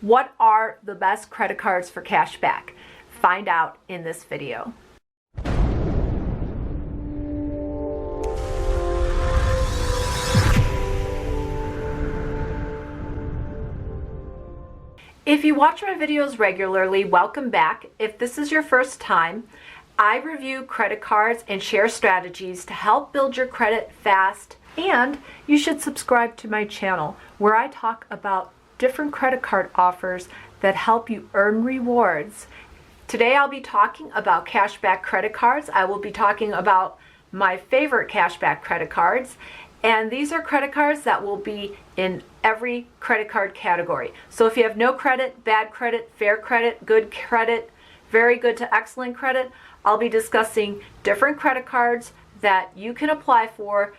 What are the best credit cards for cash back? Find out in this video. If you watch my videos regularly, welcome back. If this is your first time, I review credit cards and share strategies to help build your credit fast. And you should subscribe to my channel where I talk about different credit card offers that help you earn rewards. Today I'll be talking about cashback credit cards. I will be talking about my favorite cashback credit cards. And these are credit cards that will be in every credit card category. So if you have no credit, bad credit, fair credit, good credit, very good to excellent credit, I'll be discussing different credit cards that you can apply for.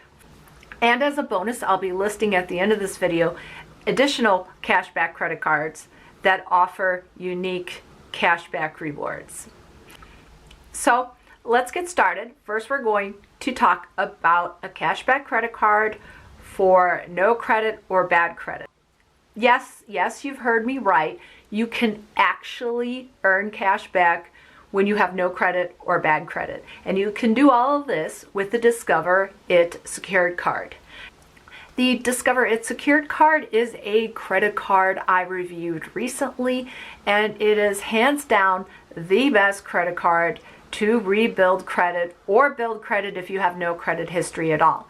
And as a bonus, I'll be listing at the end of this video additional cashback credit cards that offer unique cashback rewards. So let's get started. First, we're going to talk about a cashback credit card for no credit or bad credit. Yes, you've heard me right. You can actually earn cash back when you have no credit or bad credit. And you can do all of this with the Discover It Secured Card. The Discover It Secured Card is a credit card I reviewed recently, and it is hands down the best credit card to rebuild credit or build credit if you have no credit history at all.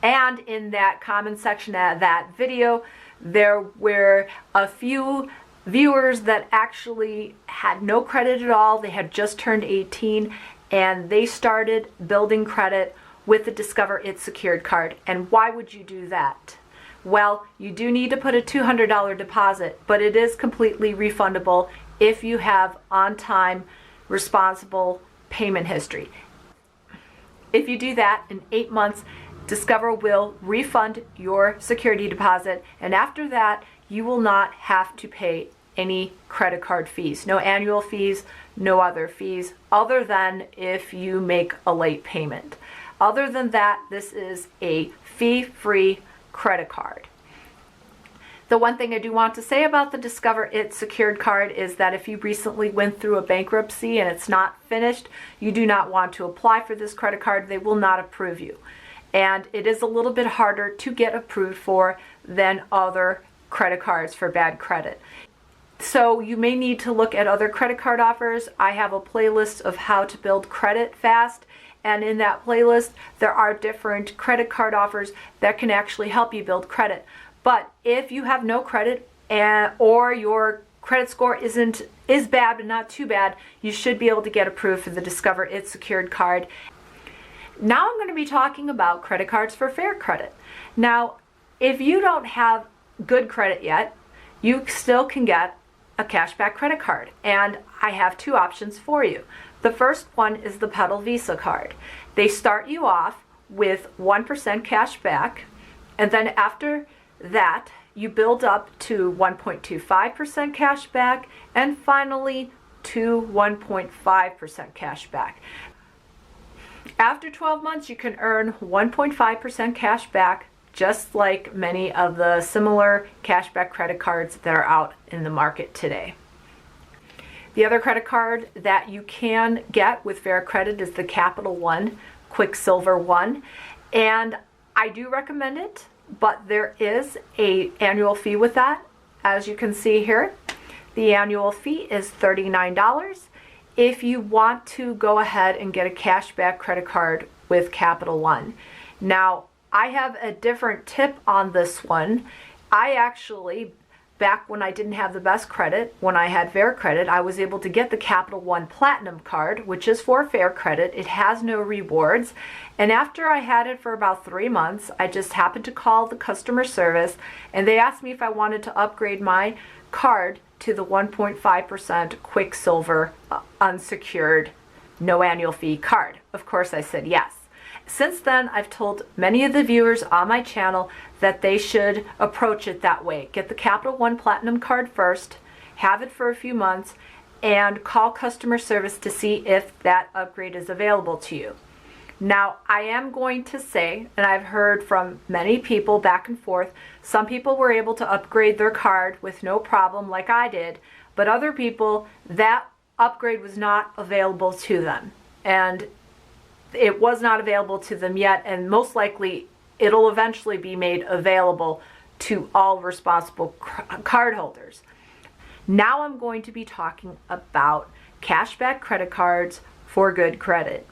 And in that comment section of that video, there were a few viewers that actually had no credit at all. They had just turned 18 and they started building credit with the Discover It Secured Card. And why would you do that? Well, you do need to put a $200 deposit, but it is completely refundable if you have on-time, responsible payment history. If you do that in 8 months, Discover will refund your security deposit, and after that, you will not have to pay any credit card fees. No annual fees, no other fees, other than if you make a late payment. Other than that, this is a fee-free credit card. The one thing I do want to say about the Discover It Secured Card is that if you recently went through a bankruptcy and it's not finished, you do not want to apply for this credit card. They will not approve you. And it is a little bit harder to get approved for than other credit cards for bad credit. So you may need to look at other credit card offers. I have a playlist of how to build credit fast. And in that playlist, there are different credit card offers that can actually help you build credit. But if you have no credit or your credit score is bad but not too bad, you should be able to get approved for the Discover It Secured Card. Now I'm going to be talking about credit cards for fair credit. Now, if you don't have good credit yet, you still can get a cashback credit card. And I have two options for you. The first one is the Petal Visa card. They start you off with 1% cash back, and then after that, you build up to 1.25% cash back, and finally to 1.5% cash back. After 12 months, you can earn 1.5% cash back, just like many of the similar cashback credit cards that are out in the market today. The other credit card that you can get with fair credit is the Capital One Quicksilver One. And I do recommend it, but there is an annual fee with that. As you can see here, the annual fee is $39 if you want to go ahead and get a cashback credit card with Capital One. Now, I have a different tip on this one. I actually, back when I didn't have the best credit, when I had fair credit, I was able to get the Capital One Platinum card, which is for fair credit. It has no rewards. And after I had it for about 3 months, I just happened to call the customer service and they asked me if I wanted to upgrade my card to the 1.5% Quicksilver unsecured, no annual fee card. Of course, I said yes. Since then, I've told many of the viewers on my channel that they should approach it that way. Get the Capital One Platinum card first, have it for a few months, and call customer service to see if that upgrade is available to you. Now, I am going to say, and I've heard from many people back and forth, some people were able to upgrade their card with no problem like I did, but other people, that upgrade was not available to them. And it was not available to them yet, and most likely it'll eventually be made available to all responsible card holders. Now I'm going to be talking about cashback credit cards for good credit.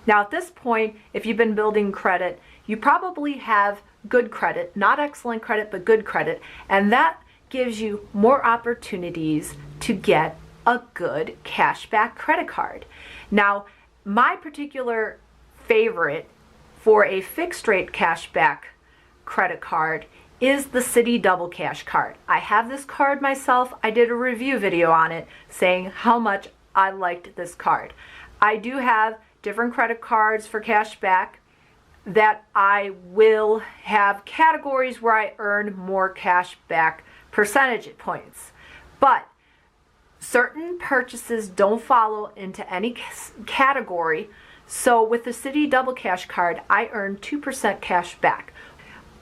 Now at this point, if you've been building credit, you probably have good credit, not excellent credit, but good credit, and that gives you more opportunities to get a good cashback credit card. Now, my particular favorite for a fixed rate cashback credit card is the Citi Double Cash card. I have this card myself. I did a review video on it saying how much I liked this card. I do have different credit cards for cashback that I will have categories where I earn more cashback percentage points. But certain purchases don't follow into any category. So with the Citi Double Cash card, I earn 2% cash back.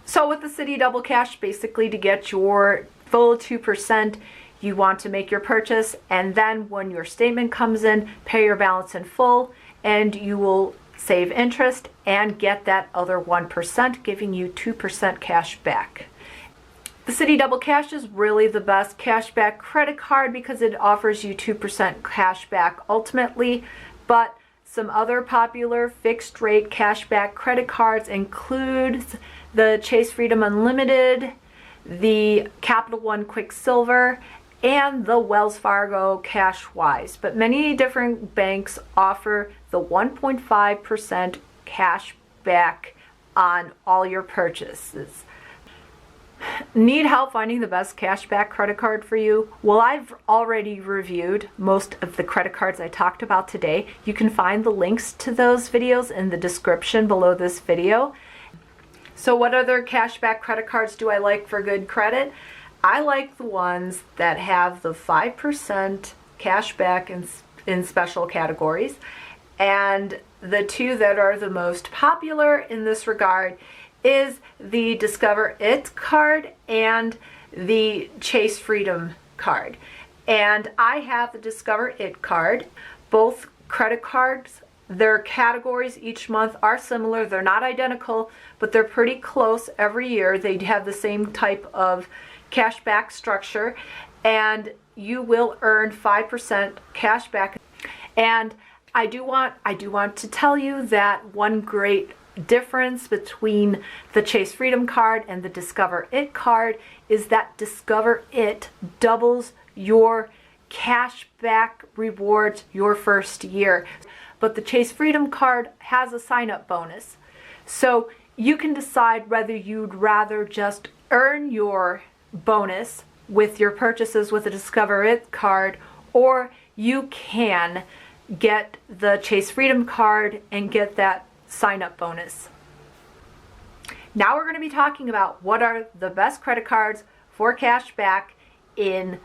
So with the Citi Double Cash, basically to get your full 2%, you want to make your purchase, and then when your statement comes in, pay your balance in full, and you will save interest and get that other 1%, giving you 2% cash back. The Citi Double Cash is really the best cashback credit card because it offers you 2% cash back ultimately, but some other popular fixed rate cashback credit cards include the Chase Freedom Unlimited, the Capital One Quicksilver, and the Wells Fargo Cashwise. But many different banks offer the 1.5% cash back on all your purchases. Need help finding the best cashback credit card for you? Well, I've already reviewed most of the credit cards I talked about today. You can find the links to those videos in the description below this video. So what other cashback credit cards do I like for good credit? I like the ones that have the 5% cashback in special categories. And the two that are the most popular in this regard is the Discover It card and the Chase Freedom card. And I have the Discover It card. Both credit cards, their categories each month are similar. They're not identical, but they're pretty close every year. They have the same type of cashback structure, and you will earn 5% cash back. And I do want to tell you that one great difference between the Chase Freedom card and the Discover It card is that Discover It doubles your cash back rewards your first year. But the Chase Freedom card has a sign-up bonus. So you can decide whether you'd rather just earn your bonus with your purchases with the Discover It card, or you can get the Chase Freedom card and get that sign-up bonus. Now we're going to be talking about what are the best credit cards for cash back in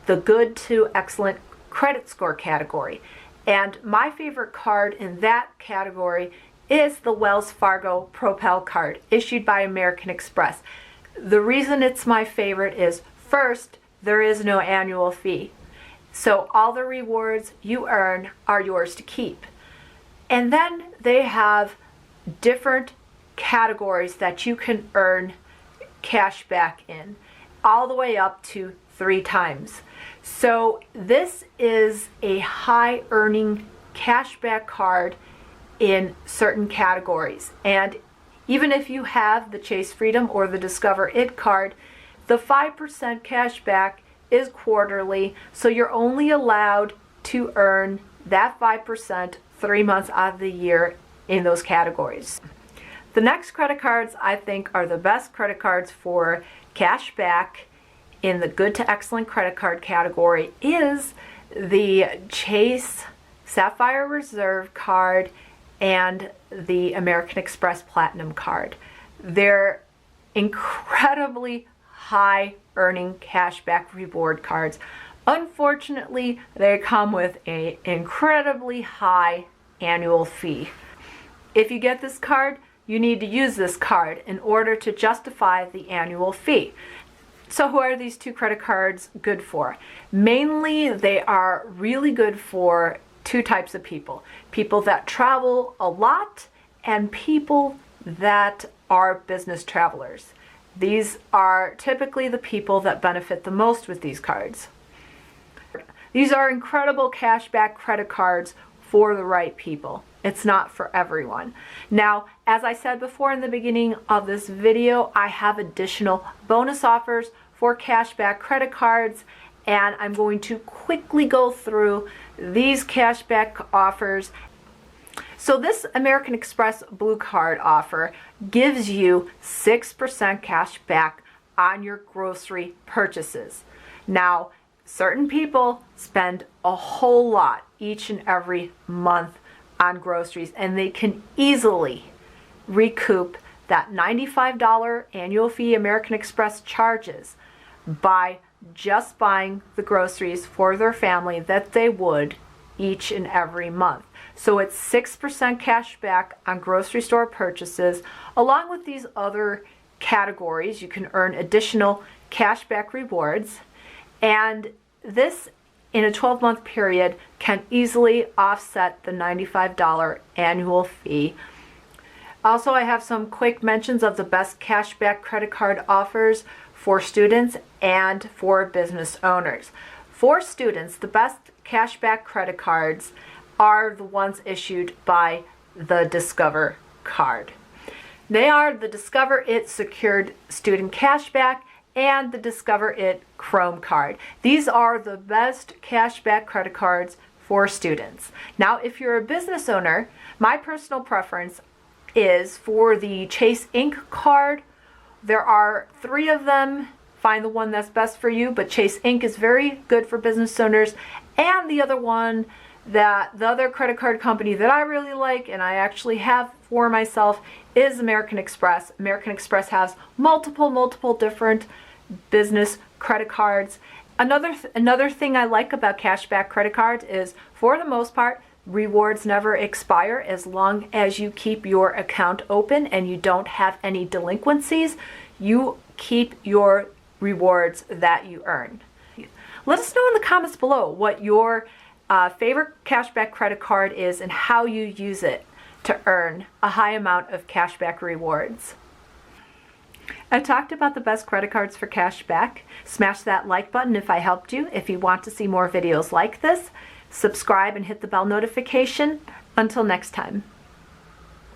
the good to excellent credit score category. And my favorite card in that category is the Wells Fargo Propel card issued by American Express. The reason it's my favorite is, first, there is no annual fee. So all the rewards you earn are yours to keep. And then they have different categories that you can earn cash back in, all the way up to 3 times. So this is a high earning cashback card in certain categories. And even if you have the Chase Freedom or the Discover It card, the 5% cash back is quarterly, so you're only allowed to earn that 5% 3 months out of the year in those categories. The next credit cards I think are the best credit cards for cash back in the good to excellent credit card category is the Chase Sapphire Reserve card and the American Express Platinum card. They're incredibly high earning cashback reward cards. Unfortunately, they come with an incredibly high annual fee. If you get this card, you need to use this card in order to justify the annual fee. So who are these two credit cards good for? Mainly, they are really good for two types of people. People that travel a lot and people that are business travelers. These are typically the people that benefit the most with these cards. These are incredible cashback credit cards for the right people. It's not for everyone. Now, as I said before in the beginning of this video, I have additional bonus offers for cashback credit cards, and I'm going to quickly go through these cashback offers. So this American Express Blue Card offer gives you 6% cash back on your grocery purchases. Now, certain people spend a whole lot each and every month on groceries, and they can easily recoup that $95 annual fee American Express charges by just buying the groceries for their family that they would each and every month. So it's 6% cash back on grocery store purchases. Along with these other categories, you can earn additional cash back rewards, and this in a 12-month period can easily offset the $95 annual fee. Also, I have some quick mentions of the best cashback credit card offers for students and for business owners. For students, the best cashback credit cards are the ones issued by the Discover card. They are the Discover It Secured Student Cashback and the Discover It Chrome card. These are the best cashback credit cards for students. Now, if you're a business owner, my personal preference is for the Chase Ink card. There are 3 of them. Find the one that's best for you, but Chase Ink is very good for business owners. And the other one, the other credit card company that I really like and I actually have for myself is American Express. American Express has multiple different business credit cards. Another thing I like about cashback credit cards is, for the most part, rewards never expire as long as you keep your account open and you don't have any delinquencies. You keep your rewards that you earn. Let us know in the comments below what your favorite cashback credit card is and how you use it to earn a high amount of cashback rewards. I talked about the best credit cards for cashback. Smash that like button if I helped you. If you want to see more videos like this, subscribe and hit the bell notification. Until next time.